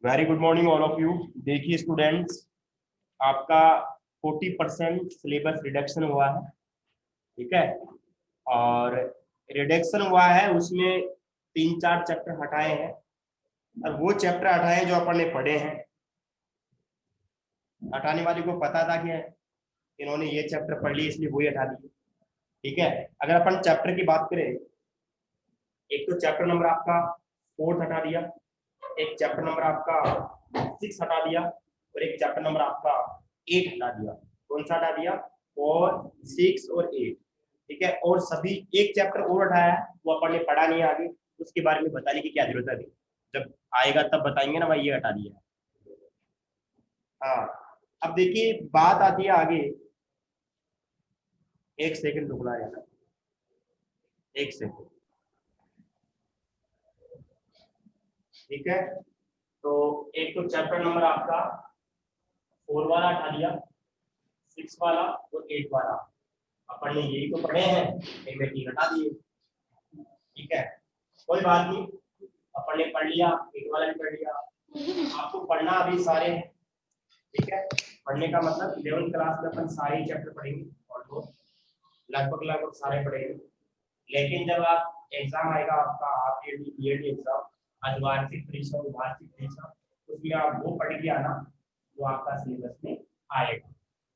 Very good morning all of you. देखिए students, आपका 40% syllabus reduction हुआ है, ठीक है। और रिडक्शन हुआ है उसमें 3-4 चैप्टर हटाए हैं, और वो चैप्टर हटाए हैं जो अपन ने पढ़े हैं। हटाने वाले को पता था कि इन्होंने ये चैप्टर पढ़ लिए इसलिए वही हटा दिए, ठीक है। अगर अपन चैप्टर की बात करें, एक तो चैप्टर नंबर आपका 4 हटा दिया, एक चैप्टर नंबर आपका 6 हटा दिया, और एक चैप्टर नंबर आपका 8 हटा दिया। कौन सा हटा दिया? 4, 6 और 8, ठीक है। और सभी एक चैप्टर और हटाया है, वो अपन ने पढ़ा नहीं आगे, उसके बारे में बताने की क्या जरूरत है अभी, जब आएगा तब बताएंगे ना भाई ये हटा दिया। हाँ, अब देखिए बात आती है आगे। एक सेकंड रुकना है, एक सेकंड, ठीक है। तो एक तो चैप्टर नंबर आपका 4 वाला हटा दिया, 6 वाला और 8 वाला। अपन ने यही तो पढ़े हैं, एक में 3 हटा दिए, ठीक है। कोई बात नहीं, अपन ने पढ़ लिया, 8 वाला भी पढ़ लिया। आपको पढ़ना अभी सारे हैं, ठीक है। पढ़ने का मतलब 11th क्लास में अपन सारे चैप्टर पढ़ेंगे, और वो लगभग सारे पढ़ेंगे। लेकिन जब आप एग्जाम आएगा आपका हाफ ईयरली एग्जाम, अर्धवार्षिक परीक्षा और वार्षिक परीक्षा, उसमें आप वो पढ़ के आना जो आपका सिलेबस में आएगा,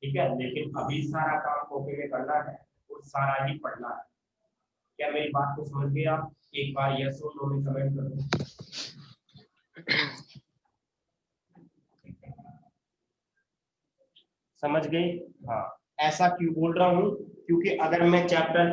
ठीक है। लेकिन अभी सारा काम कॉपी में करना है और सारा ही पढ़ना है। क्या मेरी बात को समझ गए आप? एक बार यस और नो में कमेंट कर दो। समझ गए? हाँ। ऐसा क्यों बोल रहा हूँ? क्योंकि अगर मैं चैप्टर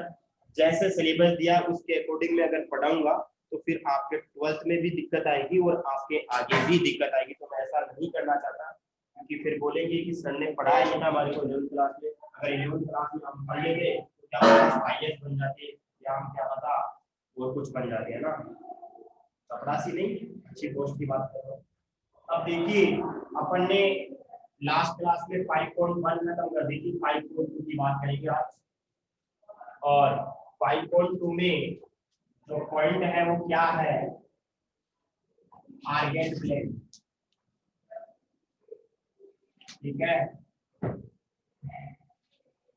जैसे सिलेबस दिया उसके अकॉर्डिंग में अगर पढ़ाऊंगा तो फिर आपके 12th में भी दिक्कत आएगी और आपके आगे भी दिक्कत आएगी। तो मैं ऐसा नहीं करना चाहता, क्योंकि फिर बोलेंगे कि सर ने पढ़ाया नहीं था हमारे को 11th क्लास में। अगर 11th क्लास में हम पढ़ लेते तो क्या IAS बन जाते, या हम क्या पता और कुछ बन जाते हैं ना। चपरासी नहीं, अच्छी पोस्ट की बात कर रहा हूँ। अब देखिए अपन ने लास्ट क्लास में 5.1 खत्म कर दी थी, 5.2 की बात करेंगे आज। और 5.2 में जो पॉइंट है वो क्या है? आर्गेंट प्लेन, ठीक है,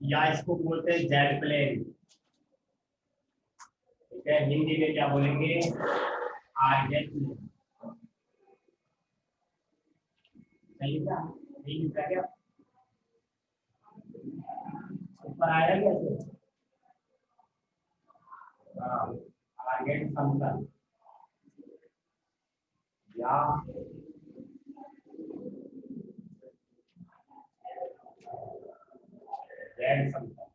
या इसको बोलते हैं जेड प्लेन, ठीक है। हिंदी में क्या बोलेंगे? Argand plane. सही था? सही लिखा क्या? ऊपर आया कैसे? आर्गेंट समतल या जेड समतल,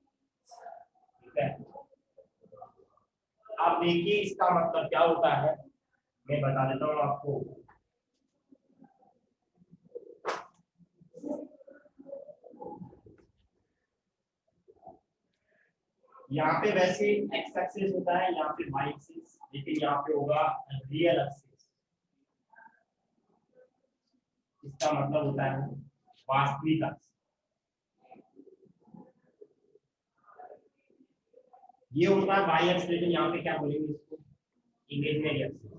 ठीक है। आप देखिए इसका मतलब क्या होता है, मैं बता देता हूँ आपको। यहाँ पे वैसे एक्स एक्सिस होता है, यहाँ पे वाई एक्सिस, लेकिन यहाँ पे होगा रियल एक्सिस। इसका मतलब होता है वास्तविक अक्ष। ये होता है वाई एक्सिस, लेकिन यहाँ पे क्या बोलेंगे इसको? इमेजिनरी एक्सिस,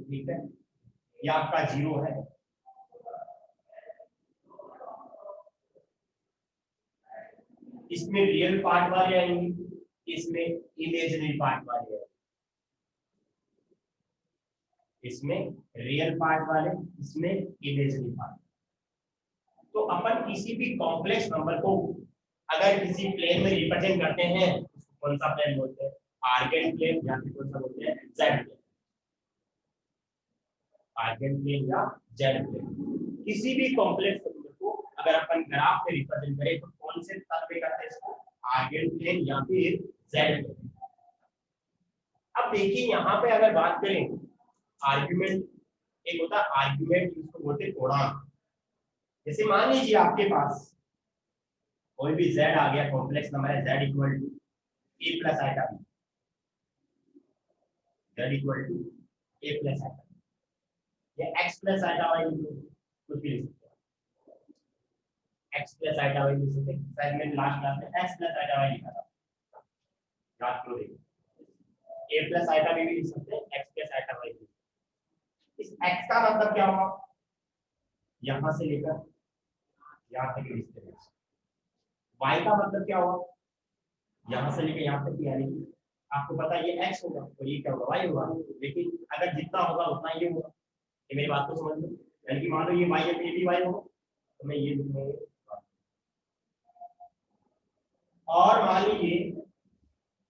ठीक है। ये आपका 0 है, इसमें रियल पार्ट वाले आएंगे, इसमें इमेजिनरी पार्ट वाले आएंगे। इसमें रियल पार्ट वाले, इसमें इमेजिनरी पार्ट। तो अपन किसी भी कॉम्प्लेक्स नंबर को अगर किसी प्लेन में रिप्रेजेंट करते हैं, उसको कौन सा प्लेन बोलते हैं? आर्गेंट प्लेन, या फिर कौन सा बोलते हैं? Z plane. आर्गेंट प्लेन या जेड प्लेन। किसी भी कॉम्प्लेक्स नंबर को अगर अपन ग्राफ में रिप्रेजेंट करें तो कौन से तल पे करते हैं इसको? आर्गेंट प्लेन या फिर जेड प्लेन। अब देखिए यहाँ पे अगर बात करें आर्गुमेंट, एक होता है आर्गुमेंट जिसको बोलते हैं कोणांक। जैसे मान लीजिए आपके पास कोई भी z आ गया, कॉम्प्लेक्स नंबर है z equal to a plus iota b, z equal to a plus iota b, या x प्लस आइटा y कुछ भी लिख सकते हैं। x प्लस आइटा y लिख सकते हैं। शायद मैंने लास्ट क्लास में x प्लस आइटा y लिखा था, याद करो। देखो a प्लस आइटा b भी लिख सकते हैं, x प्लस आइटा एक्स का मतलब क्या होगा, यहां से लेकर यहां तक डिस्टेंस। वाई का मतलब क्या होगा, यहां से लेकर यहां तक, यानी कि आपको पता है ये एक्स होगा तो ये क्या होगा, वाई होगा। लेकिन अगर जितना होगा उतना ये होगा, ये मेरी बात को समझ लो। यानी कि मान लो ये वाई है तो ये भी वाई होगा, तो मैं ये लिखूंगा। और मान लीजिए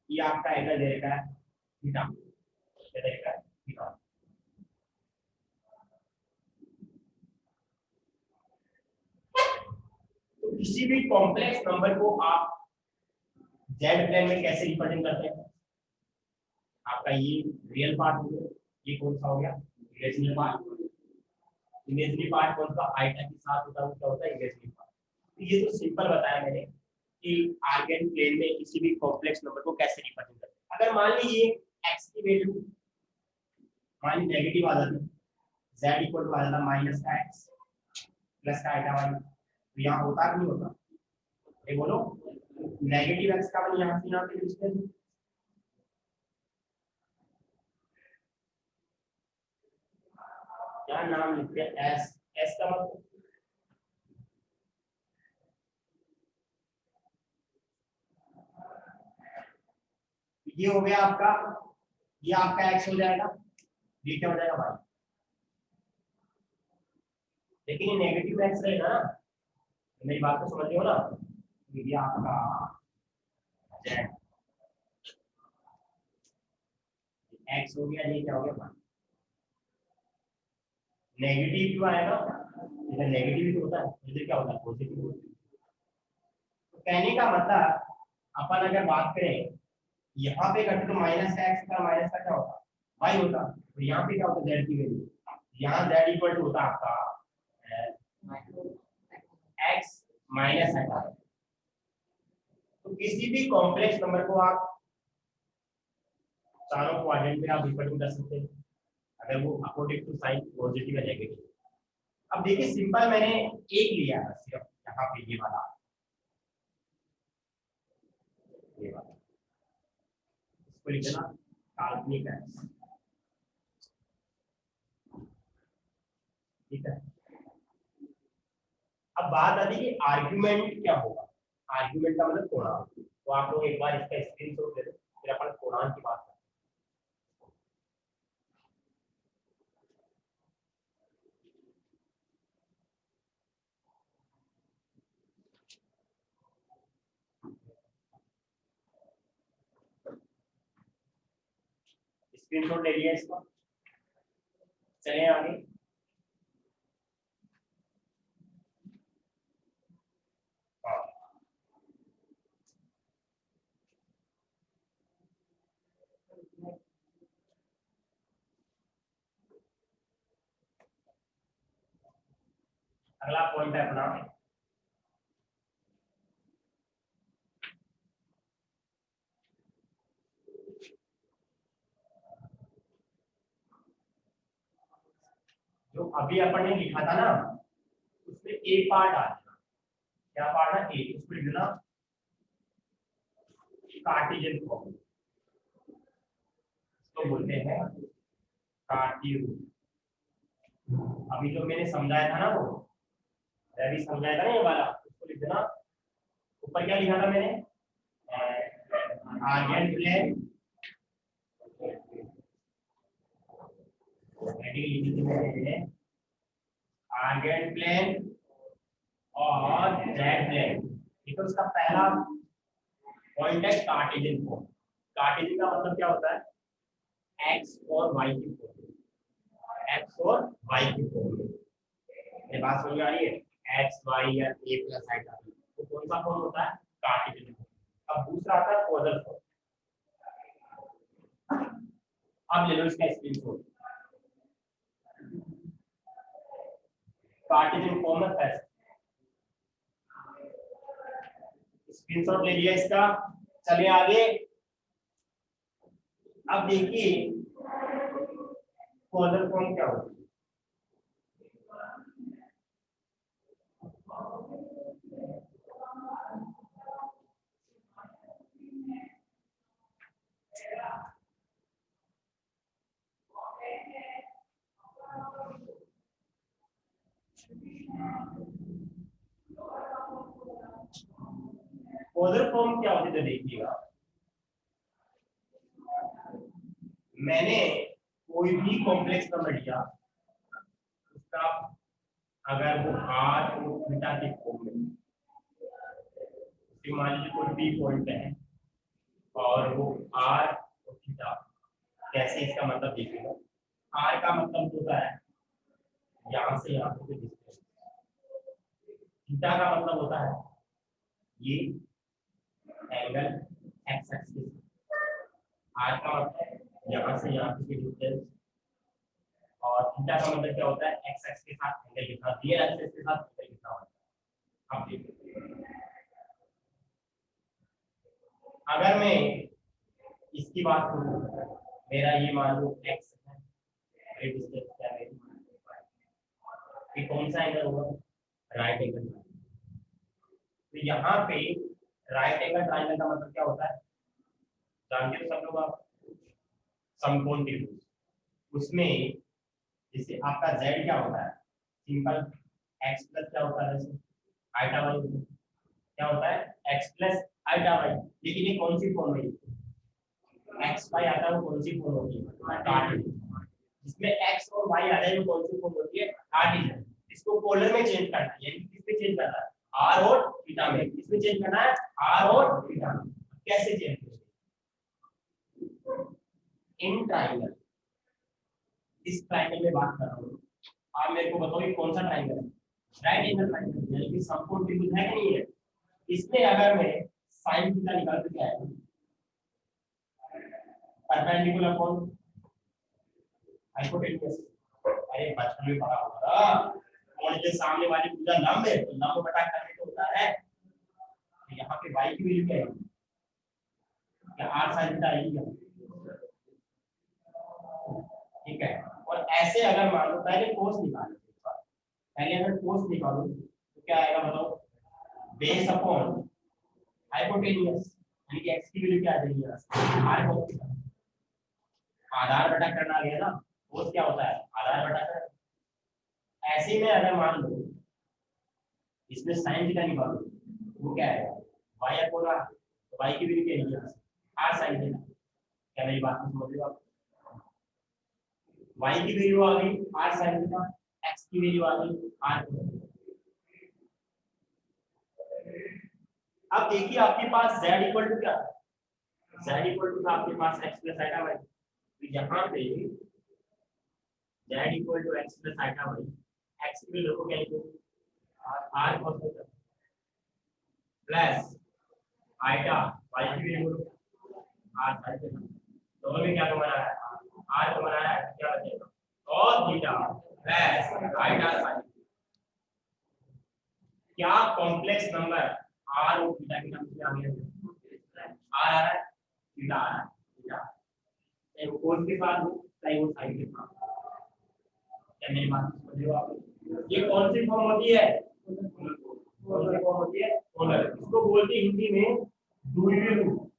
ये आपका एंगल दे रखा है थीटा, ये दे रखा है थीटा। तो किसी भी कॉम्प्लेक्स नंबर को आप जेड प्लेन में कैसे रिप्रेजेंट करते हैं, आपका ये रियल पार्ट हो गया, ये कौन सा हो गया, इमेजिनरी पार्ट। इमेजिनरी पार्ट कौन सा, आइटा के साथ होता है, वो क्या होता है, इमेजिनरी पार्ट। तो ये तो सिंपल बताया मैंने कि आर्गन प्लेन में किसी भी कॉम्प्लेक्स नंबर को कैसे रिप्रेजेंट करते हैं। अगर मान लीजिए एक्स की वैल्यू मान ली नेगेटिव आ जाती, z इक्वल टू आ जाता माइनस का एक्स प्लस का आइटा वाई, तो यहाँ होता कि नहीं होता, ये बोलो। नेगेटिव एक्स का मान यहाँ से यहाँ पे डिस्टेंस, क्या नाम लिखते हैं, एस। एस का मतलब ये हो गया आपका, ये आपका एक्स हो जाएगा, ये क्या हो जाएगा वाई। लेकिन ये नेगेटिव एक्स रहेगा ना, तो मेरी बात को समझ रहे हो ना, तो ये आपका जेड एक्स हो गया, ये क्या हो गया वाई। नेगेटिव क्यों आएगा, इधर नेगेटिव ही तो होता है, इधर क्या होता है पॉजिटिव होता है। तो कहने का मतलब अपन अगर बात करें यहाँ पे करते तो माइनस का एक्स का माइनस का क्या होता, वाई होता। तो यहाँ पे क्या होता, जेड की वैल्यू, यहाँ जेड इक्वल टू होता आपका एक्स माइनस है। तो किसी भी कॉम्प्लेक्स नंबर को आप चारों क्वाड्रेंट में आप रिप्रेजेंट कर सकते हैं, अगर वो अकॉर्डिंग टू साइन पॉजिटिव या नेगेटिव। अब देखिए सिंपल मैंने एक लिया है सिर्फ यहाँ पे, ये वाला इसको लिखना काल्पनिक है, ठीक है। अब बात आती है कि आर्गुमेंट क्या होगा, आर्गुमेंट का मतलब पूर्णांक। तो आप लोग एक बार इसका स्क्रीनशॉट ले लो, फिर अपन पूर्णांक की बात करें। स्क्रीनशॉट ले लिया इसका, चले आगे। हाँ, अगला पॉइंट है अपना जो अभी अपन ने लिखा था ना, उसमें एक पार्ट आ जाना, क्या पार्ट है, एक उसको लिखना कार्टेशियन फॉर्म, तो बोलते हैं कार्टियो। अभी जो मैंने समझाया था ना, वो अभी समझाया था ना ये वाला, उसको लिख देना। ऊपर क्या लिखा था मैंने, आर्गन प्लेन, हेडिंग लिखी थी मैंने, आर्गन प्लेन और जेड प्लेन। ठीक है, उसका पहला पॉइंट है कार्टेशियन फॉर्म। कार्टेशियन का मतलब क्या होता है, एक्स और वाई की फॉर्म, एक्स और वाई की फॉर्म। ये बात समझ आ रही है, एक्स वाई या ए प्लस आई का तो कौन सा फॉर्म होता है, कार्टेशियन फॉर्म। अब दूसरा आता है पॉजल फॉर्म। अब ले लो इसका स्क्रीनशॉट, कार्टेशियन फॉर्म में कैसे, स्क्रीनशॉट ले लिया इसका, चलिए आगे। अब देखिए पॉजल फॉर्म क्या होती है। क्लोजर फॉर्म क्या होती है देखिएगा, मैंने कोई भी कॉम्प्लेक्स नंबर लिया, उसका अगर वो r और थीटा के फॉर्म में, मान लीजिए कोई भी पॉइंट है और वो r और थीटा, कैसे इसका मतलब देखिएगा, r का मतलब होता है यहाँ से यहाँ तक डिस्टेंस, थीटा का मतलब होता है ये एंगल x एक्सिस, r का मतलब यहाँ से यहाँ तक डिस्टेंस, और थीटा का मतलब क्या होता है x एक्सिस के साथ एंगल के साथ, रियल एक्सिस के साथ एंगल कितना होता है। अब देखिए अगर मैं इसकी बात करूं, मेरा ये मान लो x है, ये डिस्टेंस क्या है, ये कौन सा एंगल होगा, राइट एंगल। तो यहाँ पे राइट एंगल ट्रायंगल का मतलब क्या होता है, जानते हो सब लोग आप, समकोण त्रिभुज, उसमें जैसे आपका z क्या होता है, सिंपल x प्लस क्या होता है, जैसे आइटा वाई क्या होता है, x प्लस आइटा वाई, लेकिन ये कौन सी फॉर्म है, x y आता है वो कौन सी फॉर्म होती है, कार्टेशियन, जिसमें x और y आ जाए वो कौन सी फॉर्म होती है, कार्टेशियन। इसको पोलर में चेंज करना है, यानी किसमें चेंज करना है, r और थीटा में, किसमें चेंज करना है, r और थीटा में। कैसे चेंज करेंगे, इन ट्रायंगल, इस ट्रायंगल में बात कर रहा हूँ, आप मेरे को बताओ ये कौन सा ट्रायंगल है, राइट एंगल ट्रायंगल, यानी कि समकोण त्रिभुज है कि नहीं है। इसमें अगर मैं sin थीटा निकाल के आया, परपेंडिकुलर अपॉन हाइपोटेन्यूज, अरे बचपन में पढ़ा होगा, और जो सामने वाली भुजा लंब है तो लंब बटा करने को होता है, तो यहाँ पे y की वैल्यू क्या है, क्या r sin थीटा आएगी क्या, ठीक है। और ऐसे अगर मान लो पहले कोस निकालो, पहले अगर कोस निकालो तो क्या आएगा बताओ, बेस अपॉन हाइपोटेन्यूज, यानी कि x की वैल्यू क्या आ जाएगी, r cos थीटा, आधार बटा करना आ गया ना, कोस क्या होता है, आधार बटा कर। ऐसे में अगर मान लो इसमें sin थीटा निकालो, वो क्या आएगा, y अपॉन r, तो y की वैल्यू क्या है, r sin थीटा। क्या मेरी बात को समझ रहे हो आप, y की वैल्यू आ गई r sin थीटा, x की वैल्यू आ गई r cos थीटा। अब देखिए आपके पास z इक्वल टू क्या, z इक्वल टू आपके पास x प्लस आइटा y, तो यहाँ पे z equal to x plus iota y, x की वैल्यू को क्या लिखो, r cos theta plus iota y की वैल्यू r sin थीटा, दोनों में क्या कमाना है, r कमाना है, क्या बचेगा cos theta plus iota sin। क्या कॉम्प्लेक्स नंबर r और थीटा की टर्म्स में आ गया, r आ रहा है, थीटा आ रहा है, थीटा चाहे वो कोस के साथ हो चाहे वो साइन के साथ, क्या मेरी बात समझ रहे हो आप, ये कौन सी फॉर्म होती है, कौन सी फॉर्म होती है, पोलर, इसको बोलते हैं हिंदी में ध्रुवीय रूप।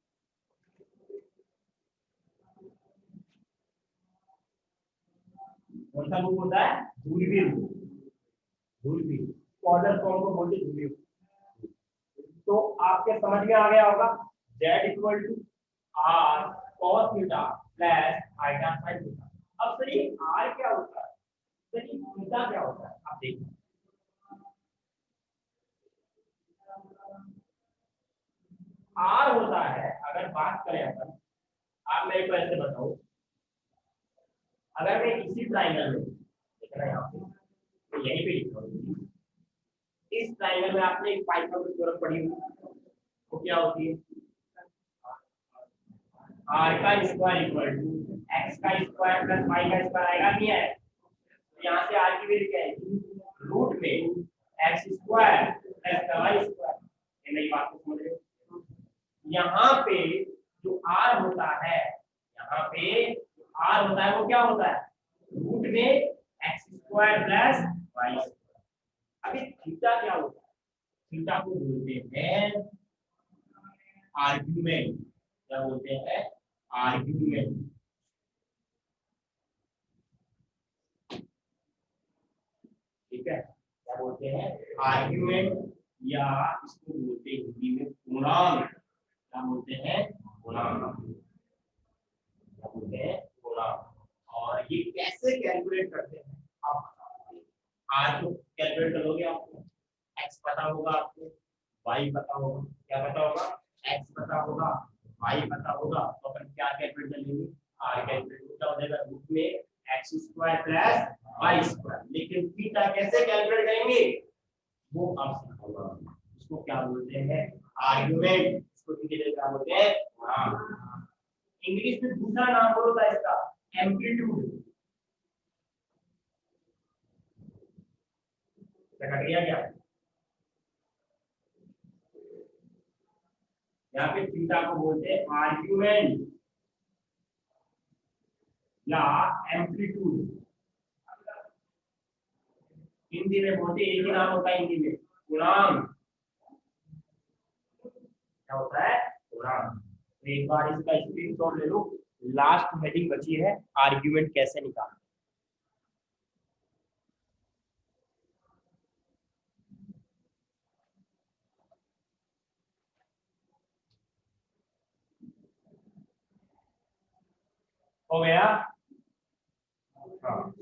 कौन सा रूप होता है, ध्रुवीय रूप, ध्रुवीय, पोलर फॉर्म को बोलते हैं ध्रुवीय रूप। तो आपके समझ में आ गया होगा, z equal to r cos theta plus iota sin theta. अब सर ये r क्या होता है, सर ये थीटा क्या होता है, आप देखिए r होता है, अगर बात करें अपन, आप मेरे को ऐसे बताओ, अगर मैं इसी ट्रायंगल में देख रहे हैं यहाँ पे, तो यहीं पे लिख रहा हूँ, इस ट्रायंगल में आपने एक पाइथागोरस की जरूरत पड़ी हुई, तो क्या होती है, r का स्क्वायर इक्वल टू x का स्क्वायर प्लस y का स्क्वायर आएगा, नहीं है, तो यहाँ से r की वैल्यू क्या है, रूट में x square plus y square, ये मेरी बात को समझ रहे हो। यहाँ पे जो r होता है, यहाँ पे जो r होता है वो क्या होता है, रूट में x square plus y square. अभी थीटा क्या होता है, थीटा को बोलते हैं आर्ग्यूमेंट, क्या बोलते हैं, आर्ग्यूमेंट, ठीक है, क्या बोलते हैं, आर्ग्यूमेंट या इसको बोलते हैं हिंदी में पूर्णांक। क्या बोलते हैं? पूर्णांक। क्या बोलते हैं? पूर्णांक। और ये कैसे कैलकुलेट करते हैं आप बताओ। आर को कैलकुलेट करोगे आपको, एक्स पता होगा आपको, वाई पता होगा। क्या पता होगा? एक्स पता होगा, वाई पता होगा। तो अपन क्या कैलकुलेट कर लेंगे? R calculate. क्या हो जाएगा? रूट में X square plus Y square. लेकिन थीटा कैसे कैलकुलेट करेंगे वो अब सिखाऊंगा। उसको क्या बोलते हैं? आर्गुमेंट। इसको हिंदी में क्या बोलते हैं? हाँ, इंग्लिश में दूसरा नाम बोलो था इसका, एम्पलीट्यूड। कट गया क्या? यहाँ पे थीटा को बोलते हैं आर्गुमेंट या एम्पलीट्यूड। हिंदी में बोलते एक ही नाम होता है हिंदी में, गुणांक। क्या होता है? गुणांक। तो एक बार इसका स्क्रीनशॉट ले लो। लास्ट हेडिंग बची है, आर्गुमेंट कैसे निकालना। हो गया? हाँ।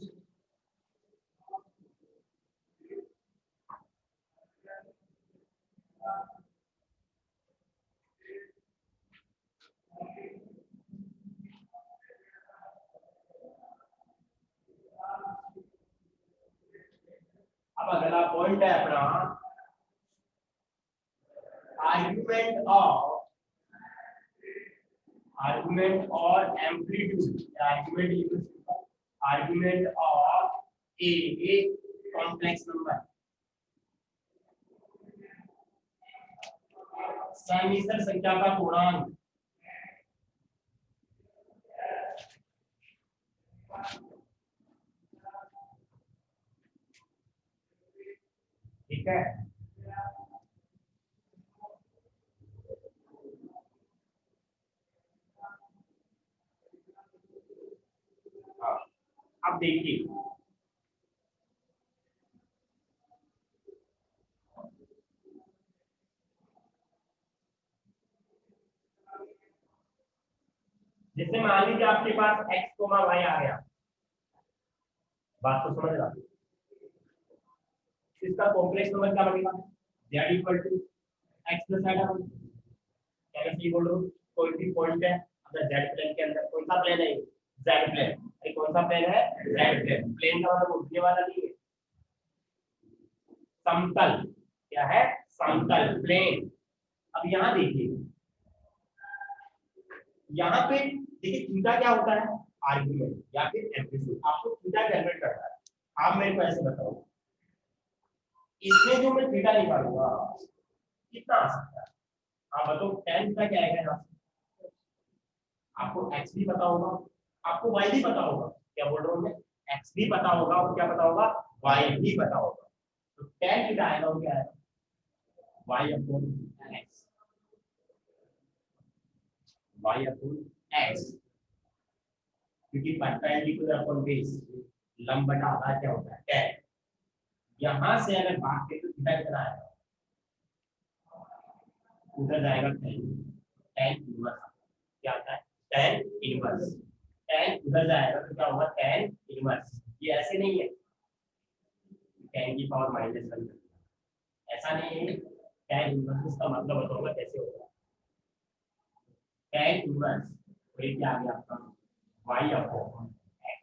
अब अगला पॉइंट है अपना, आर्गुमेंट और amplitude. Argument of a complex number, समिश्र संख्या का पूर्णांक। ठीक है? हाँ। अब देखिए, जैसे मान लीजिए आपके पास x, y आ गया। बात तो समझ रहा, इसका कॉम्प्लेक्स नंबर क्या बनेगा? z equal to X plus iota. क्या मैं सही बोल रहा हूँ? कोई भी पॉइंट है अगर z प्लेन के अंदर, कौन सा प्लेन है? z plane. अरे कौन सा प्लेन है? z plane. प्लेन का मतलब उठने वाला नहीं है, समतल। क्या है? समतल, प्लेन। अब यहाँ देखिए, यहाँ पे देखिए थीटा क्या होता है? आर्गुमेंट या फिर एम्पलीट्यूड। आपको थीटा कैलकुलेट करना है। आप मेरे को ऐसे बताओ, इसमें जो मैं थीटा निकालूंगा कितना आ सकता है? आप बताओ, tan का क्या आएगा यहाँ से? आपको x भी पता होगा, आपको y भी पता होगा। क्या बोल रहा हूँ मैं? x भी पता होगा और क्या पता होगा? y भी पता होगा। तो tan थीटा आएगा वो क्या आएगा? y upon x। y upon x, क्योंकि परपेंडिकुलर अपॉन बेस, लंब बटा आधार क्या होता है? tan। यहां से अगर भाग के तो थीटा कितना आएगा? उधर जाएगा tan, tan इनवर्स। क्या आता है? tan inverse. tan उधर जाएगा तो क्या होगा? tan inverse. ये ऐसे नहीं है tan की पावर -1, ऐसा नहीं है। tan इनवर्स का मतलब बताऊंगा कैसे होगा। tan इनवर्स वही क्या आ गया आपका? y upon x।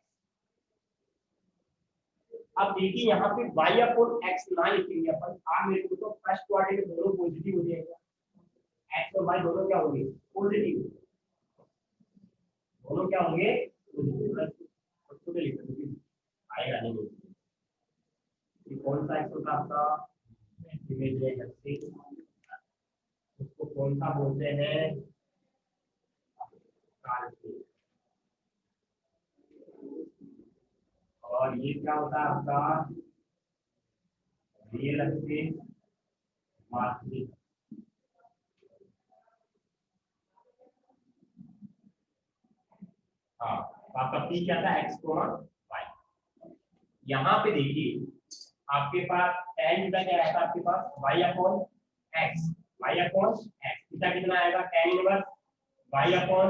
अब देखिए यहाँ पे y अपॉन x ना लिखेंगे अपन। आप मेरे को तो फर्स्ट क्वाड्रेंट में दोनों पॉजिटिव हो जाएगा, x और y दोनों क्या होंगे? पॉजिटिव। दोनों क्या होंगे? पॉजिटिव। लिख दो, आएगा नहीं। ये कौन सा x होता है आपका? Imaginary axis. उसको कौन सा बोलते हैं? कार्टेज। और ये क्या होता है आपका? रियल एक्सिस, वास्तविक। हाँ, आपका p क्या था? x, y। यहाँ पे देखिए, आपके पास tan थीटा क्या रहता है आपके पास y upon x, y upon x, theta कितना आएगा tan inverse y upon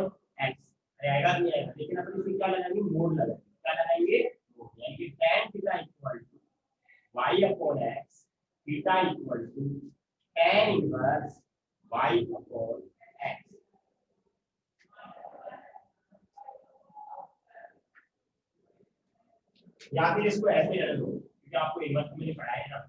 x रहेगा नहीं आएगा, लेकिन अपन इसे क्या लगाएंगे मोड लगाएंगे, क्या लगाएंगे मोड, यानी कि tan theta equal to y upon x, theta equal to tan inverse y upon x। या फिर इसको ऐसे रख लो क्योंकि आपको इनवर्स में पढ़ाया है ना।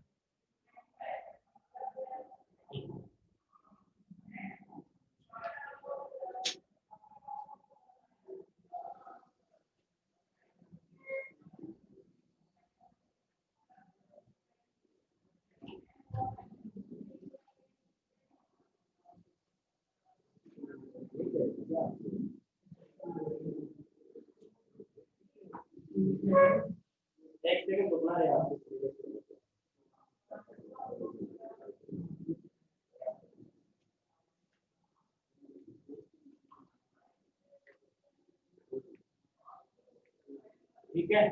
एक सेकंड रुकना है आपको। ठीक है,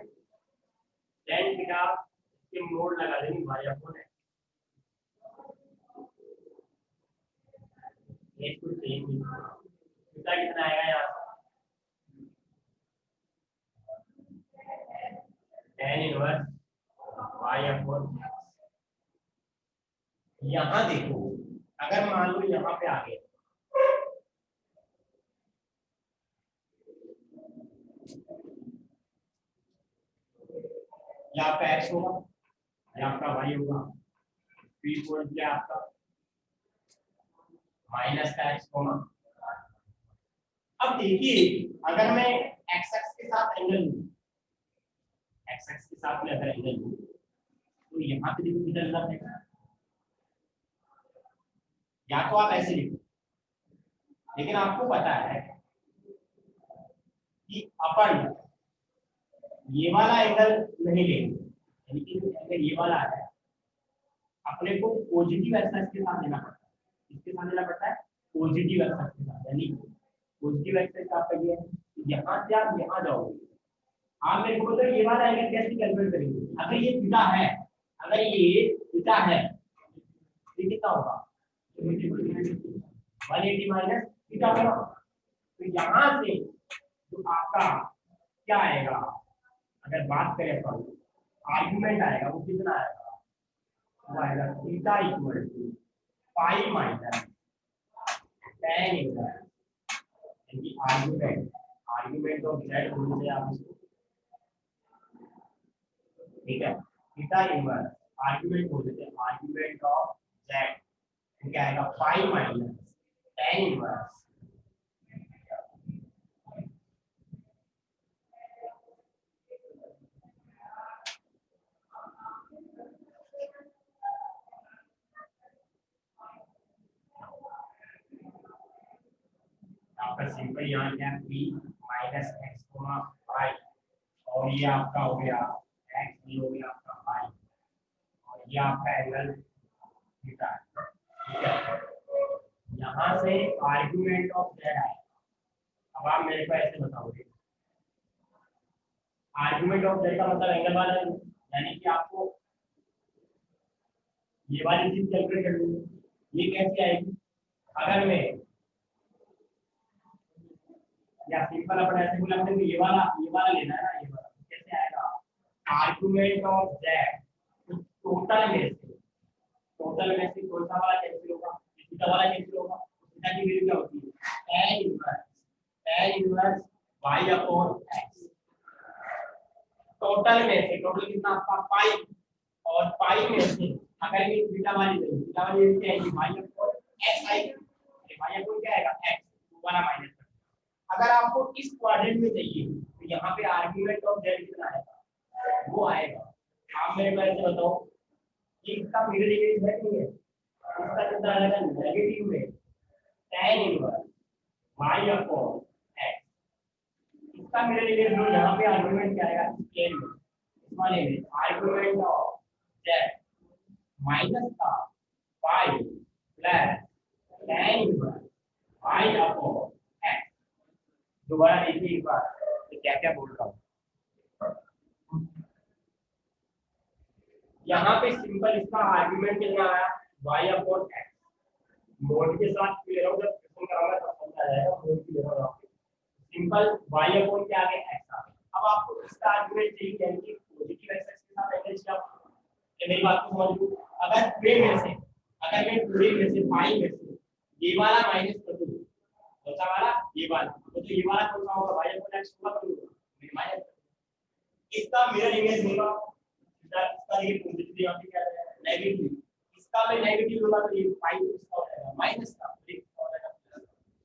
tan थीटा के मोड लगा देंगे y अपॉन x, एक तो सेम ही थीटा कितना आएगा यहाँ tan inverse y upon x। यहाँ देखो अगर मान लो यहाँ पे आ गए ये आपका x होगा, ये आपका y होगा, p पॉइंट क्या आपका माइनस का x होगा। अब देखिए अगर मैं x एक्स के साथ एंगल लूं, x एक्स के साथ में अगर एंगल लूं तो यहाँ पे देखो कितना लगा है, या तो आप ऐसे लिखो, लेकिन आपको पता है कि अपन ये वाला एंगल नहीं लेंगे, यानी कि अगर ये वाला है अपने को पॉजिटिव एक्सिस के साथ लेना पड़ता है, इसके साथ लेना पड़ता है पॉजिटिव एक्सिस के साथ, यानी पॉजिटिव एक्सिस आप कहिए यहाँ से आप यहाँ जाओगे, आप मेरे को बताओ ये वाला एंगल कैसे कैलकुलेट करेंगे, अगर ये थीटा है, अगर ये थीटा है ये कितना होगा 180 माइनस थीटा होगा। तो यहाँ से तो आपका क्या आएगा, अगर बात करें तो आर्गुमेंट आएगा वो कितना आएगा, वो आएगा theta equal to pi minus tan inverse, यानी आर्गुमेंट आर्गुमेंट ऑफ z बोलते हैं आप इसको, ठीक है, थीटा इनवर्स आर्गुमेंट बोलते हैं आर्गुमेंट ऑफ z, क्या आएगा पाई माइनस tan इनवर्स आपका सिंपल यहाँ क्या है p minus X comma Y, और ये आपका हो गया x, ये हो गया आपका y, और ये आपका एंगल थीटा, ठीक है। यहाँ से आर्गुमेंट ऑफ z आया, अब आप मेरे को ऐसे बताओगे आर्गुमेंट ऑफ z का मतलब एंगल वाला है, यानी कि आपको ये वाली चीज कैलकुलेट करनी है, ये कैसे आएगी, अगर मैं या सिंपल अपन ऐसे बोला हमने ये वाला लेना है ना, ये वाला कैसे आएगा आर्गुमेंट ऑफ z टोटल में से कौन सा वाला कैंसिल होगा, थीटा वाला कैंसिल होगा, थीटा की वैल्यू क्या होती है tan inverse y upon x, total में से टोटल कितना आपका पाई, और पाई में से अगर ये थीटा वाली वैल्यू क्या आएगी y अपॉन x आएगी, y अपॉन क्या आएगा x वाला माइनस, अगर आपको इस क्वाड्रेंट में चाहिए तो यहाँ पे आर्गुमेंट ऑफ z कितना आएगा, वो आएगा, आप मेरे को ऐसे बताओ कि इसका मिरर इमेज है नहीं है, इसका कितना आएगा नेगेटिव में tan inverse y upon x, इसका मिरर इमेज लो, यहाँ पे आर्गुमेंट क्या आएगा स्केल में, इस वाले में आर्गुमेंट ऑफ z माइनस का pi plus tan inverse y upon x। दोबारा देखिए एक बार तो क्या क्या बोल रहा हूँ, यहाँ पे सिंपल इसका आर्गुमेंट कितना आया y अपॉन x। मोड के साथ ले रहा हूँ, जब क्वेश्चन कराऊंगा तब समझ आ जाएगा। मोड की ले रहा हूँ आपको, सिंपल y अपॉन क्या आ गया x आ गया। अब आपको इसका आर्गुमेंट चाहिए, यानी कि पॉजिटिव एक्स के साथ एंगल चाहिए आपको। ये मेरी बात को समझ लो। अगर पूरे में से, अगर मैं पूरे में से पाई में से ये वाला माइनस कर दूं, कौन सा वाला, ये वाला, तो ये वाला कौन सा होगा, y अपॉन x होगा, तो माइनस इसका मिरर इमेज होगा। इसका ये पॉजिटिव यहाँ पे क्या है नेगेटिव, इसका में नेगेटिव होगा तो ये पाई इसका हो जाएगा माइनस का, एक हो जाएगा प्लस।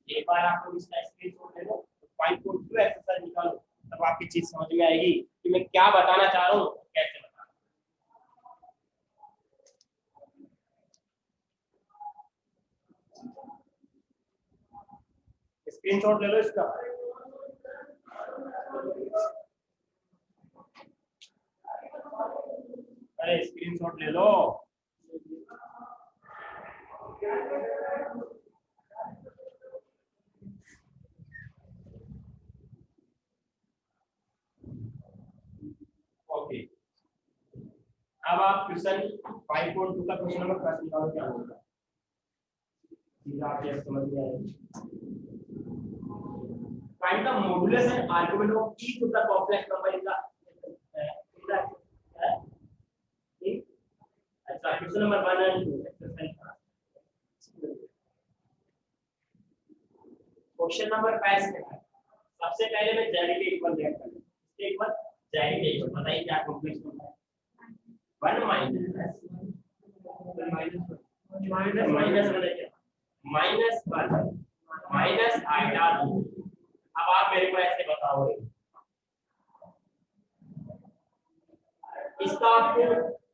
एक बार आप लोग इसका स्क्रीनशॉट ले लो, 5.2 एक्सरसाइज निकालो, तब आपकी चीज समझ में आएगी कि मैं क्या बताना चाह रहा हूँ, कैसे बताना। स्क्रीनशॉट ले लो इसका। अरे स्क्रीनशॉट ले लो। ओके, अब आप क्वेश्चन 5.2 का क्वेश्चन नंबर फर्स्ट निकालो, क्या होगा सीधा आप ये समझ में आएगा। Find the modulus and argument of each of the complex number in the अच्छा question number 1 and 2 exercise. Question number 5 में है, सबसे पहले मैं जेड के इक्वल लेट कर लूं, इसके इक्वल जेड के इक्वल बताइए क्या कॉम्प्लेक्स नंबर है। 1 माइनस माइनस 1 माइनस आइटा। अब आप मेरे को ऐसे बताओगे, इसका आपको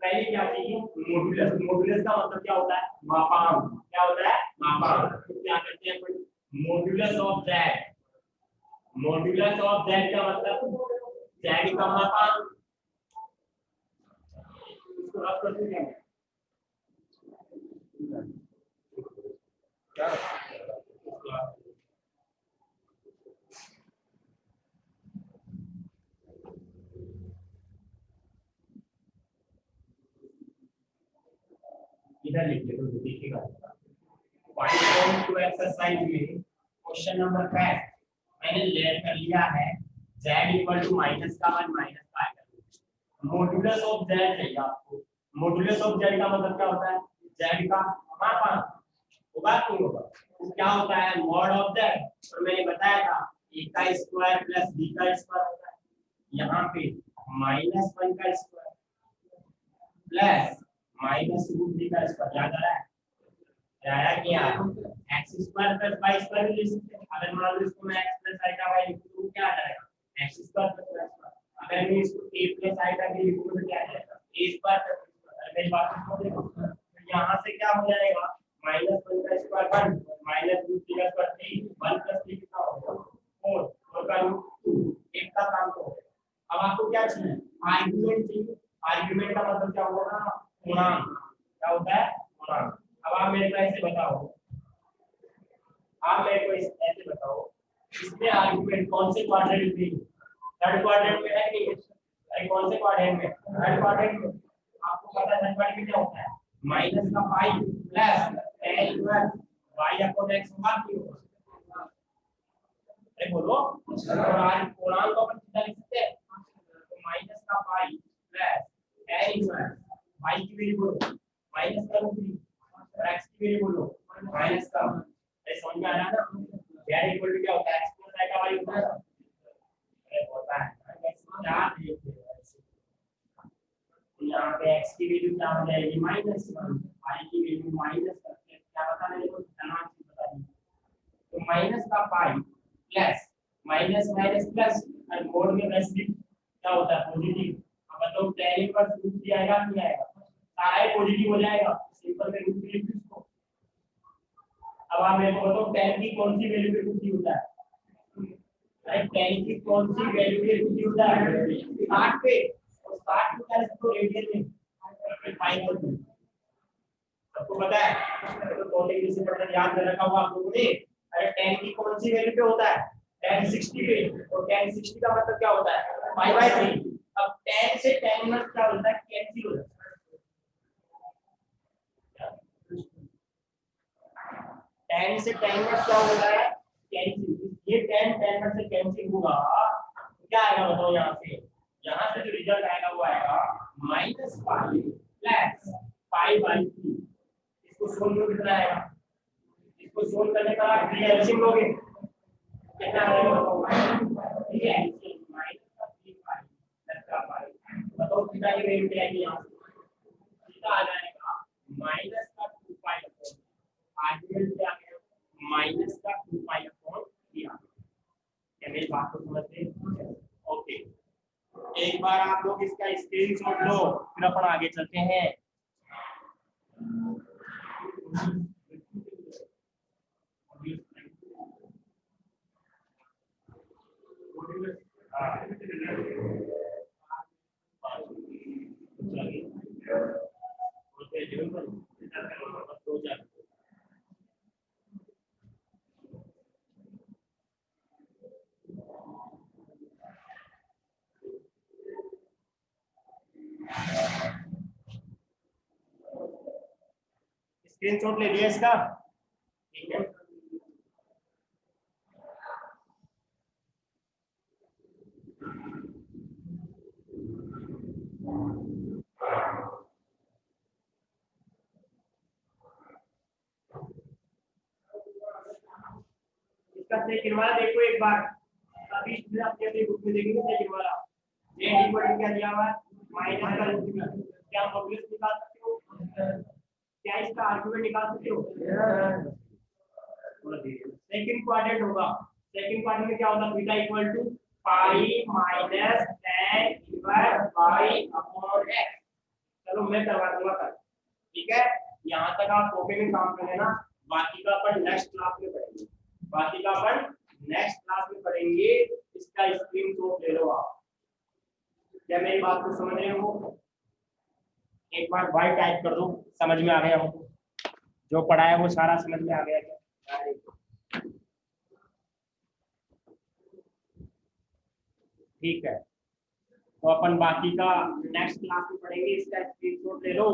पहले क्या चाहिए, मॉडुलस। मॉडुलस का मतलब क्या होता है, मापांक। क्या होता है, मापांक। तो क्या करते हैं अपन, modulus of Z. Modulus of Z का मतलब जेड का मापांक। इसको रख कर दूं क्या, इधर लिखिए तो देखिएगा। 5.2 एक्सरसाइज में क्वेश्चन नंबर 5 मैंने लेट कर लिया है z इक्वल टू माइनस का 1 माइनस का आइटा। मॉडुलस ऑफ z चाहिए आपको। मॉडुलस ऑफ z का मतलब क्या होता है, z का मापांक होगा, क्यों होगा, तो क्या होता है मॉड ऑफ z। और मैंने बताया था a का स्क्वायर प्लस b का स्क्वायर होता है, यहाँ पे -1 का स्क्वायर प्लस -√b का स्क्वायर। याद आ रहा है, आया क्या, x square plus y square ले सकते हैं। अगर मान लो इसको मैं x प्लस आइटा y लिखूं तो क्या आ जाएगा, x square plus y square. अगर मैं इसको a प्लस आइटा b लिखूं तो क्या आ जाएगा, a square plus b square. मेरी बात को देखो, तो यहाँ से क्या हो जाएगा, -1 का स्क्वायर 1 -√3 का स्क्वायर 3 1 प्लस 3 कितना होगा 4 4 का रूट 2। एक का काम तो हो गया। अब आपको क्या चाहिए, आर्गुमेंट चाहिए। आर्गुमेंट का मतलब क्या होगा, पूर्णांक। क्या होता है, पूर्णांक। अब आप मेरे को ऐसे बताओ, आप मेरे को ऐसे बताओ, इसमें आर्गुमेंट कौन से क्वाड्रेंट में, थर्ड क्वाड्रेंट में है कि नहीं, अरे कौन से क्वाड्रेंट में, थर्ड क्वाड्रेंट में। आपको पता है थर्ड क्वाड्रेंट में क्या होता है, माइनस का pi plus tan inverse y upon x होगा, क्यों होगा, अरे बोलो। और आज पूर्णांक को अपन सीधा लिख सकते हैं, तो माइनस का pi plus tan inverse y की वैल्यू बोलो माइनस का रूट 3 और x की वैल्यू बोलो माइनस का। ये समझ में आ रहा है ना, z इक्वल टू क्या होता है, x प्लस y का y होता है, अरे होता है क्या देखते हैं यहाँ पे x की वैल्यू क्या हो जाएगी -1, y की वैल्यू माइनस करके क्या बता मेरे को, दिमाग से बता दीजिए। तो माइनस का pi plus minus minus plus और मोड में वैसे क्या होता है पॉजिटिव। अब बताओ tan इनवर्स रूट 3 आएगा नहीं आएगा, सारा ही पॉजिटिव हो जाएगा, सिंपल में रूट 3 लिख इसको। अब आप मेरे को बताओ tan की कौन सी वैल्यू पे रूट 3 होता है, अरे tan की कौन सी वैल्यू पे रूट 3 होता है, 60 पे। और 60 को क्या इसको रेडियन में फाइन कर दूं, सबको पता है तो टोटल किसी पर याद कर रखा होगा आप लोगों ने। अरे tan की कौन सी वैल्यू पे होता है, tan 60 पे। और tan 60 का मतलब क्या होता है, पाई बाय 3। अब tan से tan इनवर्स क्या होता है, कैंसिल हो जाता है, 10 से 10 में क्या हो रहा है, कैंसिल। ये 10 में से कैंसिल होगा, क्या आएगा बताओ यहाँ से, यहाँ से जो रिजल्ट आएगा वो आएगा -5 प्लस 5/3। इसको सोल्व करो कितना आएगा, इसको सोल्व करने का एलसीएम लोगे कितना आएगा बताओ, ठीक है -3/5 बताओ कितना की वैल्यू क्या आएगी, यहाँ से सीधा आ जाएगा -2π आर्गुमेंट क्या है -2π/3। क्या मेरी बात को समझते हैं? ओके, एक बार आप लोग इसका स्क्रीनशॉट लो, फिर अपन आगे चलते हैं। स्क्रीनशॉट ले लिया इसका, ठीक है। इसका सेकंड वाला देखो एक बार, अभी अपने बुक में देखेंगे सेकंड वाला, ये इक्वल क्या दिया हुआ है माइनस का रूट में, क्या मॉड्यूलस निकाल सकते हो, क्या इसका आर्गुमेंट निकाल सकते हो, सेकंड क्वाड्रेंट होगा, सेकंड क्वाड्रेंट में क्या होता है beta equal to pi minus tan inverse y upon x। चलो मैं करवा दूंगा कल, ठीक है। यहाँ तक आप कॉपी में काम कर लेना, बाकी का अपन नेक्स्ट क्लास में पढ़ेंगे, बाकी का अपन नेक्स्ट क्लास में पढ़ेंगे। इसका स्क्रीनशॉट ले लो आप, क्या मेरी बात को समझ रहे हो, एक बार y टाइप कर दो, समझ में आ गया हो, जो पढ़ा है वो सारा समझ में आ गया क्या, ठीक है। तो अपन बाकी का नेक्स्ट क्लास में पढ़ेंगे, इसका स्क्रीनशॉट ले लो।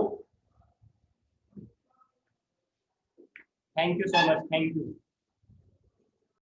Thank you so much, thank you.